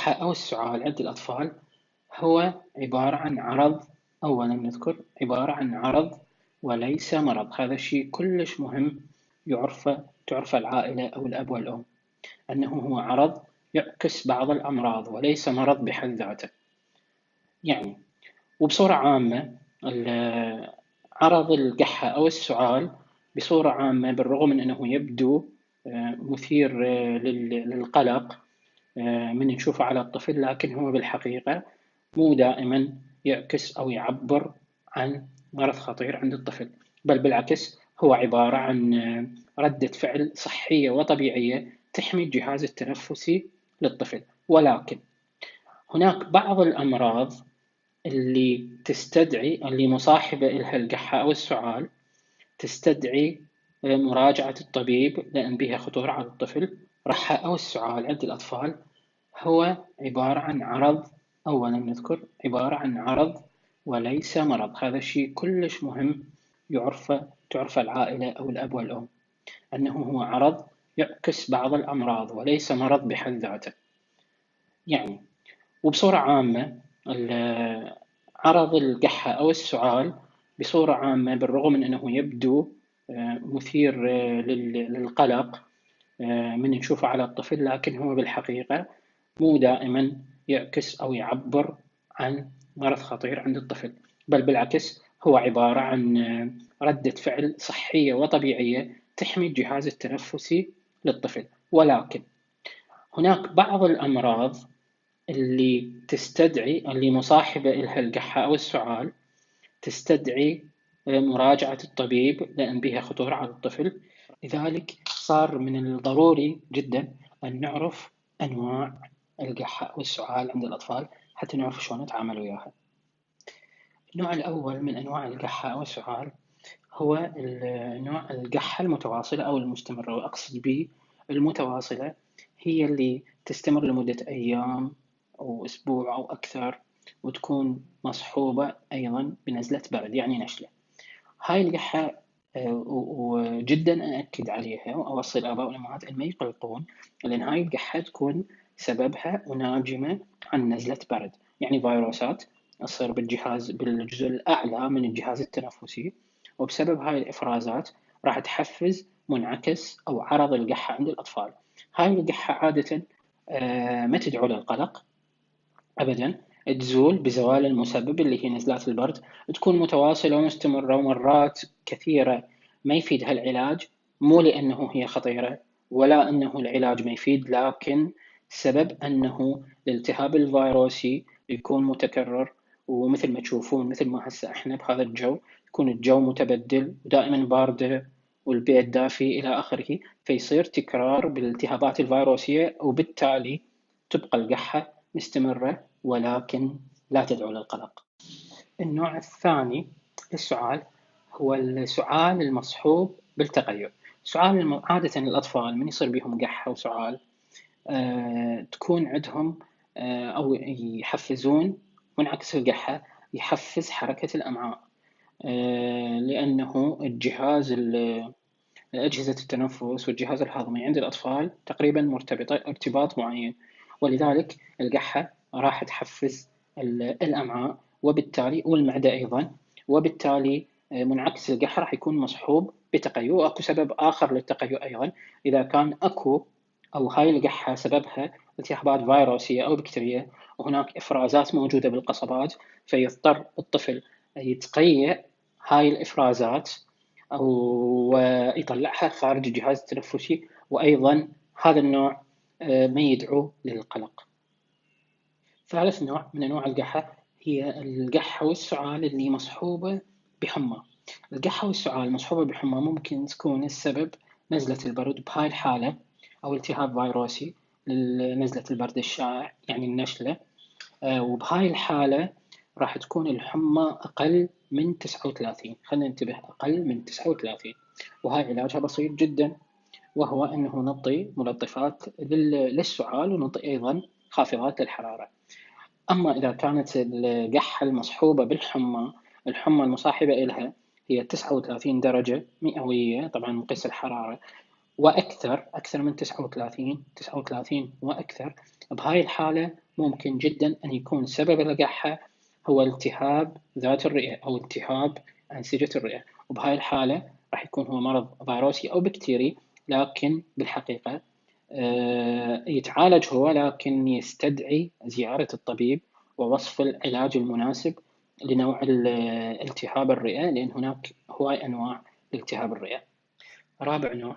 القحة أو السعال عند الأطفال هو عبارة عن عرض. أولا نذكر عبارة عن عرض وليس مرض. هذا الشيء كلش مهم تعرف العائلة أو الأب والأم أنه هو عرض يعكس بعض الأمراض وليس مرض بحد ذاته. يعني وبصورة عامة عرض القحة أو السعال بصورة عامة بالرغم من أنه يبدو مثير للقلق من نشوفه على الطفل، لكن هو بالحقيقة مو دائما يعكس أو يعبر عن مرض خطير عند الطفل، بل بالعكس هو عبارة عن ردة فعل صحية وطبيعية تحمي الجهاز التنفسي للطفل. ولكن هناك بعض الأمراض اللي مصاحبة لها القحة أو السعال تستدعي مراجعة الطبيب لأن بها خطورة على الطفل. القحة أو السعال عند الأطفال هو عبارة عن عرض. أولا نذكر عبارة عن عرض وليس مرض. هذا الشيء كلش مهم تعرف العائلة أو الأب والأم أنه هو عرض يعكس بعض الأمراض وليس مرض بحد ذاته. يعني وبصورة عامة عرض القحة أو السعال بصورة عامة بالرغم من أنه يبدو مثير للقلق من نشوفه على الطفل، لكن هو بالحقيقة مو دائما يعكس أو يعبر عن مرض خطير عند الطفل، بل بالعكس هو عبارة عن ردة فعل صحية وطبيعية تحمي الجهاز التنفسي للطفل. ولكن هناك بعض الأمراض اللي مصاحبة لها القحة أو السعال تستدعي مراجعة الطبيب لأن بها خطورة على الطفل. لذلك صار من الضروري جدا أن نعرف أنواع القحة أو السعال عند الأطفال حتى نعرف شلون نتعامل وياها. النوع الأول من أنواع القحة أو السعال هو نوع القحة المتواصلة أو المستمرة، وأقصد به المتواصلة هي اللي تستمر لمدة أيام أو أسبوع أو أكثر وتكون مصحوبة أيضا بنزلة برد يعني نشلة. هاي القحة وجدا أأكد عليها وأوصي الآباء والأمهات أن ما يقلقون، لأن هاي القحة تكون سببها ناجمة عن نزلة برد، يعني فيروسات تصير بالجزء الأعلى من الجهاز التنفسي، وبسبب هاي الإفرازات راح تحفز منعكس أو عرض القحة عند الأطفال. هاي القحة عادة ما تدعو للقلق أبدا، تزول بزوال المسبب اللي هي نزلات البرد، تكون متواصلة ومستمرة ومرات كثيرة ما يفيدها العلاج، مو لأنه هي خطيرة ولا أنه العلاج ما يفيد، لكن سبب أنه الالتهاب الفيروسي يكون متكرر، ومثل ما تشوفون مثل ما هسه احنا بهذا الجو يكون الجو متبدل ودائما باردة والبيت دافي إلى آخره، فيصير تكرار بالالتهابات الفيروسية وبالتالي تبقى القحة مستمرة ولكن لا تدعو للقلق. النوع الثاني للسعال هو السعال المصحوب بالتقيؤ. عادة الأطفال من يصير بهم قحة وسعال تكون عندهم أو يحفزون منعكس القحة يحفز حركة الأمعاء، لأنه أجهزة التنفس والجهاز الهضمي عند الأطفال تقريبا مرتبطة ارتباط معين، ولذلك القحة راح تحفز الأمعاء وبالتالي والمعدة أيضا، وبالتالي منعكس القحة راح يكون مصحوب بتقيؤ. وأكو سبب آخر للتقيؤ أيضا، إذا كان أكو أو هاي القحة سببها التهابات فيروسية أو بكتيرية وهناك إفرازات موجودة بالقصبات، فيضطر الطفل يتقيأ هاي الإفرازات أو يطلعها خارج الجهاز التنفسي، وأيضا هذا النوع ما يدعو للقلق. ثالث نوع من أنواع القحة هي القحة والسعال اللي مصحوبة بحمى. القحة والسعال المصحوبة بحمى ممكن تكون السبب نزلة البرد بهاي الحالة أو التهاب فيروسي لنزلة البرد الشائع يعني النشلة، وبهاي الحالة راح تكون الحمى أقل من 39. خلينا ننتبه أقل من 39، وهاي علاجها بسيط جدا، وهو أنه نعطي ملطفات للسعال ونعطي أيضا خافضات للحرارة. أما إذا كانت القحة المصحوبة بالحمى، الحمى المصاحبة إلها هي 39 درجة مئوية، طبعا نقيس الحرارة، وأكثر من 39 وأكثر، بهاي الحالة ممكن جدا أن يكون سبب القحة هو التهاب ذات الرئة أو التهاب أنسجة الرئة، وبهاي الحالة راح يكون هو مرض فيروسي أو بكتيري، لكن بالحقيقة يتعالج هو، لكن يستدعي زيارة الطبيب ووصف العلاج المناسب لنوع التهاب الرئة، لأن هناك هواي أنواع لالتهاب الرئة. رابع نوع،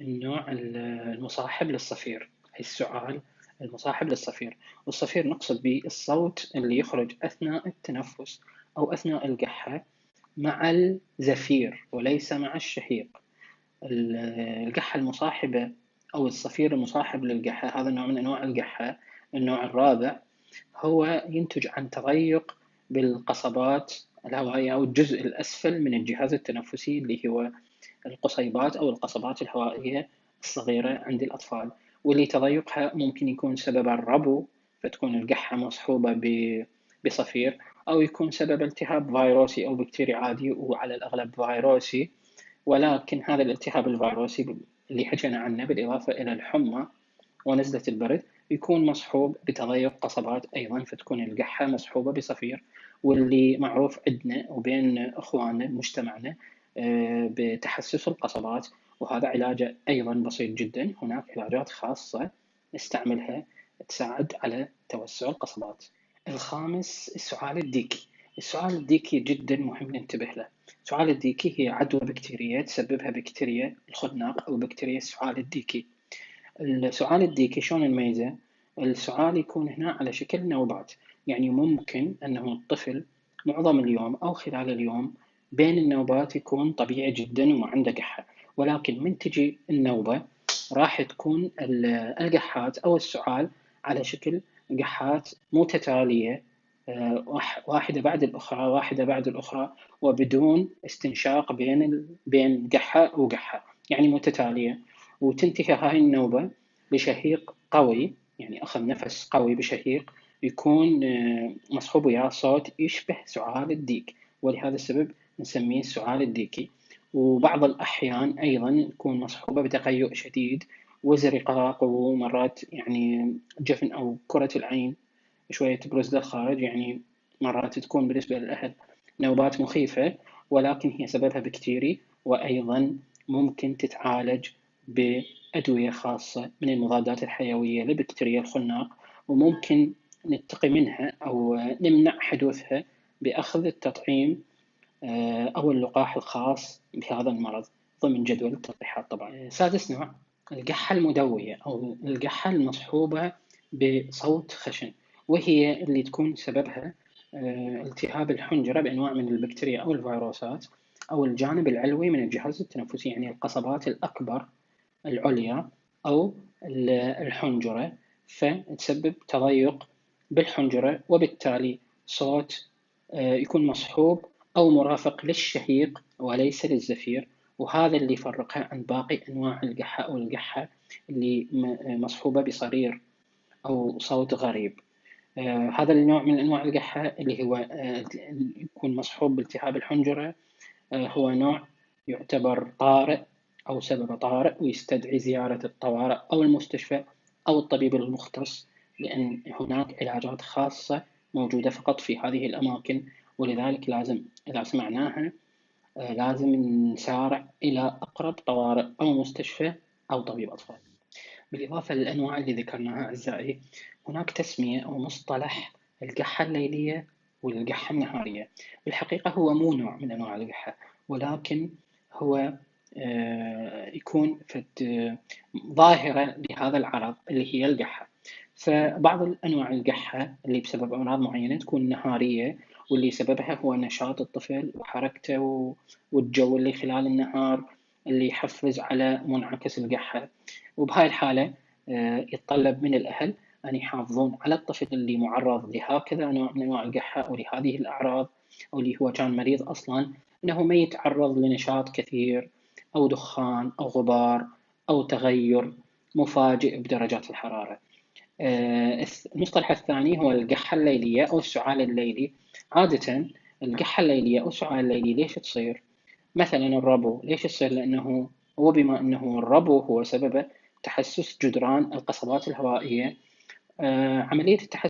النوع المصاحب للصفير، أي السعال المصاحب للصفير. والصفير نقصد به الصوت اللي يخرج أثناء التنفس أو أثناء القحة مع الزفير وليس مع الشهيق. القحة المصاحبة أو الصفير المصاحب للقحة، هذا النوع من أنواع القحة، النوع الرابع، هو ينتج عن تضيق بالقصبات الهوائية أو الجزء الأسفل من الجهاز التنفسي، اللي هو القصيبات أو القصبات الهوائية الصغيرة عند الأطفال، واللي تضيقها ممكن يكون سبب الربو، فتكون القحة مصحوبة بصفير، أو يكون سبب التهاب فيروسي أو بكتيري عادي، وعلى الأغلب فيروسي. ولكن هذا الالتهاب الفيروسي اللي حكينا عنه بالإضافة إلى الحمى ونزلة البرد يكون مصحوب بتضيق قصبات أيضا، فتكون القحة مصحوبة بصفير. واللي معروف عندنا وبين إخواننا بمجتمعنا بتحسس القصبات، وهذا علاجه أيضا بسيط جدا. هناك علاجات خاصة نستعملها تساعد على توسع القصبات. الخامس، السعال الديكي. السعال الديكي جدا مهم ننتبه له. السعال الديكي هي عدوى بكتيرية تسببها بكتيريا الخناق أو بكتيريا السعال الديكي. السعال الديكي شلون نميزه؟ السعال يكون هنا على شكل نوبات، يعني ممكن أنه الطفل معظم اليوم أو خلال اليوم بين النوبات يكون طبيعي جدا وما عنده قحة، ولكن من تجي النوبة راح تكون القحات أو السعال على شكل قحات متتالية، واحدة بعد الأخرى واحدة بعد الأخرى، وبدون استنشاق بين قحة وقحة، يعني متتالية. وتنتهي هاي النوبة بشهيق قوي، يعني أخذ نفس قوي بشهيق يكون مصحوب وياه صوت يشبه سعال الديك، ولهذا السبب نسميه السعال الديكي. وبعض الأحيان أيضا تكون مصحوبة بتقيؤ شديد وزرقاق، ومرات يعني جفن أو كرة العين شوية تبرز للخارج، يعني مرات تكون بالنسبة للأهل نوبات مخيفة، ولكن هي سببها بكتيري، وأيضا ممكن تتعالج بأدوية خاصة من المضادات الحيوية لبكتيريا الخناق، وممكن نتقي منها أو نمنع حدوثها بأخذ التطعيم أو اللقاح الخاص بهذا المرض ضمن جدول التلقيحات طبعا. سادس نوع، القحة المدوية أو القحة المصحوبة بصوت خشن، وهي اللي تكون سببها التهاب الحنجرة بأنواع من البكتيريا أو الفيروسات أو الجانب العلوي من الجهاز التنفسي، يعني القصبات الأكبر العليا أو الحنجرة، فتسبب تضيق بالحنجرة، وبالتالي صوت يكون مصحوب أو مرافق للشهيق وليس للزفير، وهذا اللي يفرقها عن باقي أنواع القحة أو القحة اللي مصحوبة بصرير أو صوت غريب. هذا النوع من أنواع القحة اللي هو يكون مصحوب بالتهاب الحنجرة هو نوع يعتبر طارئ أو سبب طارئ، ويستدعي زيارة الطوارئ أو المستشفى أو الطبيب المختص، لأن هناك علاجات خاصة موجودة فقط في هذه الأماكن، ولذلك لازم إذا سمعناها لازم نسارع إلى أقرب طوارئ أو مستشفى أو طبيب أطفال. بالإضافة للأنواع اللي ذكرناها أعزائي، هناك تسمية أو مصطلح القحة الليلية والقحة النهارية. بالحقيقة هو مو نوع من أنواع القحة، ولكن هو يكون ظاهرة لهذا العرض اللي هي القحة. فبعض الأنواع القحة اللي بسبب أمراض معينة تكون نهارية، واللي سببها هو نشاط الطفل وحركته والجو اللي خلال النهار اللي يحفز على منعكس القحة. وبهاي الحالة يتطلب من الأهل أن يحافظون على الطفل اللي معرض لهكذا نوع من أنواع القحة أو لهذه الأعراض، أو اللي هو كان مريض أصلا، أنه ما يتعرض لنشاط كثير أو دخان أو غبار أو تغير مفاجئ بدرجات الحرارة. المصطلح الثاني هو القحة الليلية أو السعال الليلي. عادة القحة الليلية أو السعال الليلي ليش تصير؟ مثلا الربو ليش يصير؟ لأنه وبما أنه الربو هو سبب تحسس جدران القصبات الهوائية، عملية التحسس